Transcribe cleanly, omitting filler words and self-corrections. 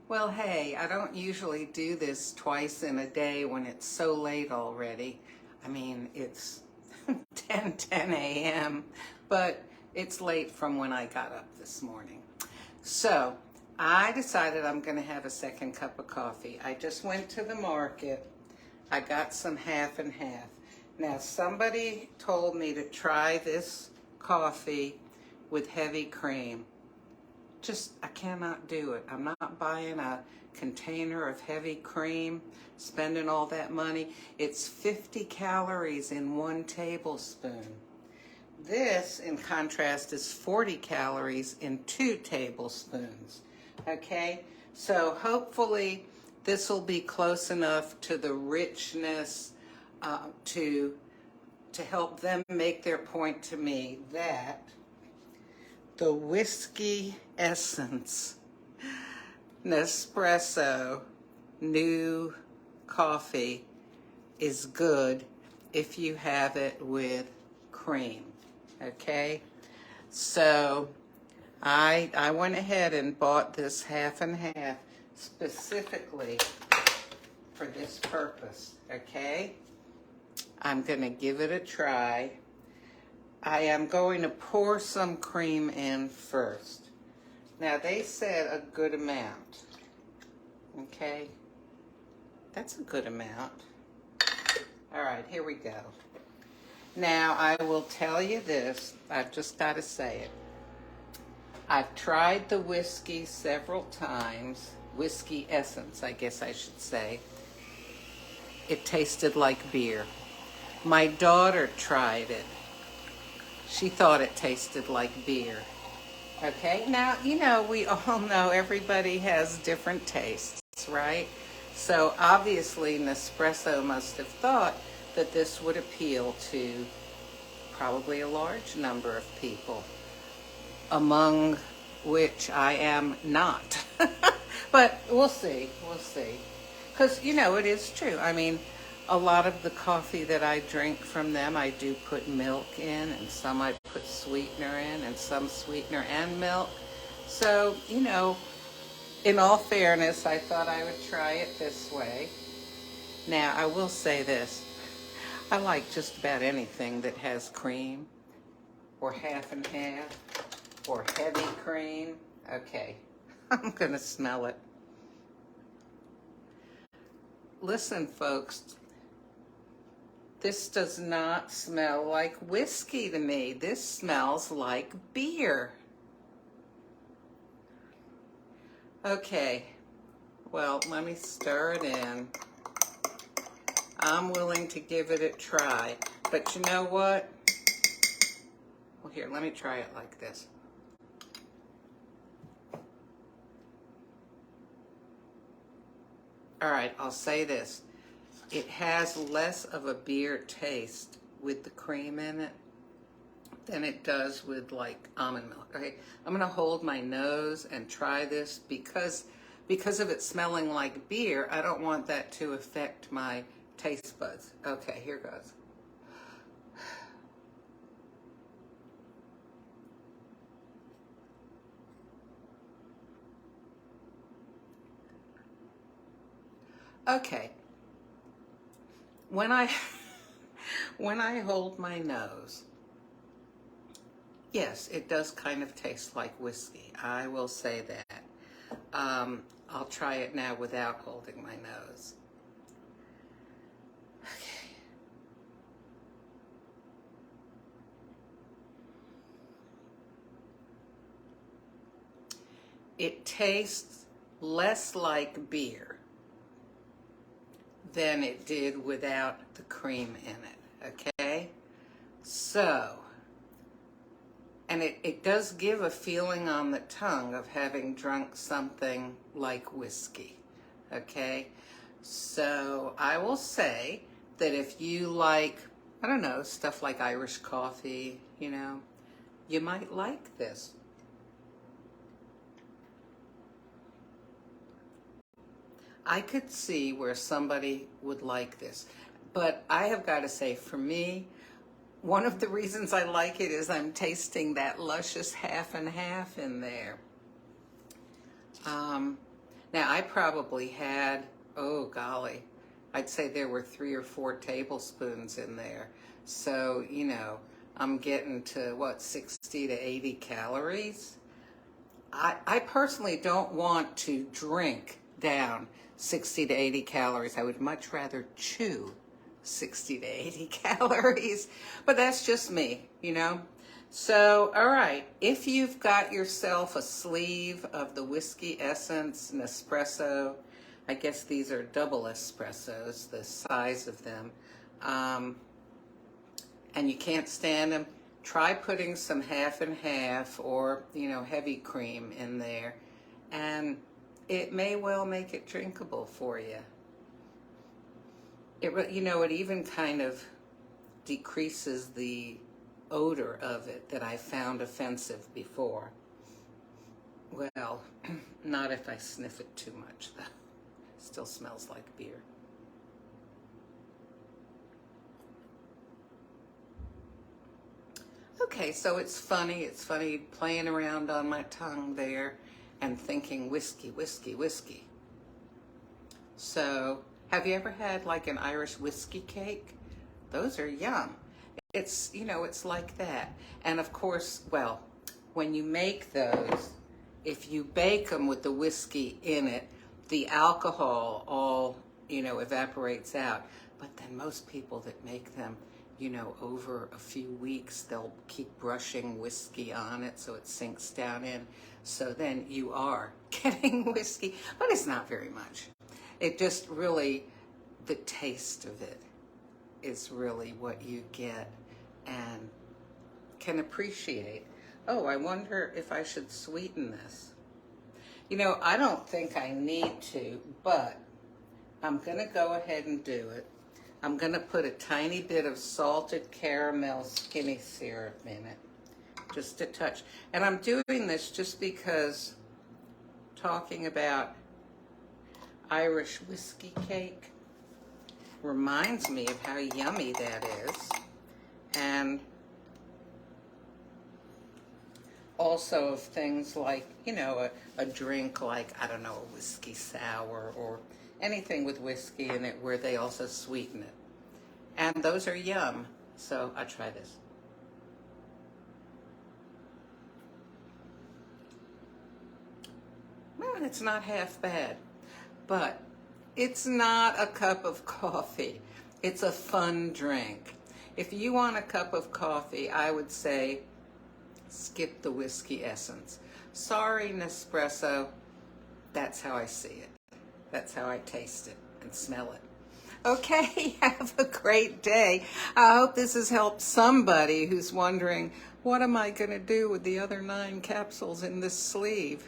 Well, hey, I don't usually do this twice in a day when it's so late already. I mean, it's 10 a.m., but it's late from when I got up this morning. So I decided I'm going to have a second cup of coffee. I just went to the market. I got some half and half. Now, somebody told me to try this coffee with heavy cream. I cannot do it. I'm not buying a container of heavy cream, spending all that money. It's 50 calories in 1 tablespoon. This, in contrast, is 40 calories in 2 tablespoons. Okay? So hopefully this will be close enough to the richness to help them make their point to me that the whiskey essence Nespresso new coffee is good if you have it with cream. Okay, so I went ahead and bought this half and half specifically for this purpose. Okay, I'm gonna give it a try. I am going to pour some cream in first. Now, they said a good amount. Okay? That's a good amount. All right, here we go. Now, I will tell you this. I've just got to say it. I've tried the whiskey several times. Whiskey essence, I guess I should say. It tasted like beer. My daughter tried it. She thought it tasted like beer. Okay, now, we all know everybody has different tastes, right? So obviously Nespresso must have thought that this would appeal to probably a large number of people, among which I am not. But we'll see. Because, it is true. I mean, a lot of the coffee that I drink from them, I do put milk in, and some I put sweetener in, and some sweetener and milk. So, in all fairness, I thought I would try it this way. Now, I will say this. I like just about anything that has cream, or half and half, or heavy cream. Okay, I'm going to smell it. Listen, folks. This does not smell like whiskey to me. This smells like beer. Okay, well, let me stir it in. I'm willing to give it a try. But you know what? Well, here, let me try it like this. All right, I'll say this. It has less of a beer taste with the cream in it than it does with like almond milk. Okay, I'm gonna hold my nose and try this because of it smelling like beer. I don't want that to affect my taste buds. Okay, here goes. Okay. When I hold my nose, yes, it does kind of taste like whiskey. I will say that. I'll try it now without holding my nose. Okay. It tastes less like beer than it did without the cream in it, okay? So, and it does give a feeling on the tongue of having drunk something like whiskey, okay? So I will say that if you like, I don't know, stuff like Irish coffee, you might like this. I could see where somebody would like this, but I have got to say, for me, one of the reasons I like it is I'm tasting that luscious half and half in there. Now, I probably had, oh golly, I'd say there were 3 or 4 tablespoons in there. So, you know, I'm getting to what, 60 to 80 calories? I personally don't want to drink down 60 to 80 calories. I would much rather chew 60 to 80 calories, but that's just me, you know. So, all right, if you've got yourself a sleeve of the whiskey essence Nespresso, I guess these are double espressos, the size of them, and you can't stand them, try putting some half and half or, you know, heavy cream in there, and it may well make it drinkable for you. You know, it even kind of decreases the odor of it that I found offensive before. Well, not if I sniff it too much, though. Still smells like beer. Okay, so it's funny playing around on my tongue there and thinking whiskey, whiskey, whiskey. So, have you ever had like an Irish whiskey cake? Those are yum. It's, you know, it's like that. And of course, well, when you make those, if you bake them with the whiskey in it, the alcohol all, you know, evaporates out. But then most people that make them, you know, over a few weeks, they'll keep brushing whiskey on it so it sinks down in. So then you are getting whiskey, but it's not very much. It just really, the taste of it is really what you get and can appreciate. Oh, I wonder if I should sweeten this. You know, I don't think I need to, but I'm going to go ahead and do it. I'm going to put a tiny bit of salted caramel skinny syrup in it, just a touch. And I'm doing this just because talking about Irish whiskey cake reminds me of how yummy that is. And also of things like, you know, a drink like, I don't know, a whiskey sour or anything with whiskey in it where they also sweeten it. And those are yum. So I'll try this. Well, it's not half bad, but it's not a cup of coffee. It's a fun drink. If you want a cup of coffee, I would say skip the whiskey essence. Sorry, Nespresso. That's how I see it. That's how I taste it and smell it. Okay, have a great day. I hope this has helped somebody who's wondering, what am I going to do with the other 9 capsules in this sleeve?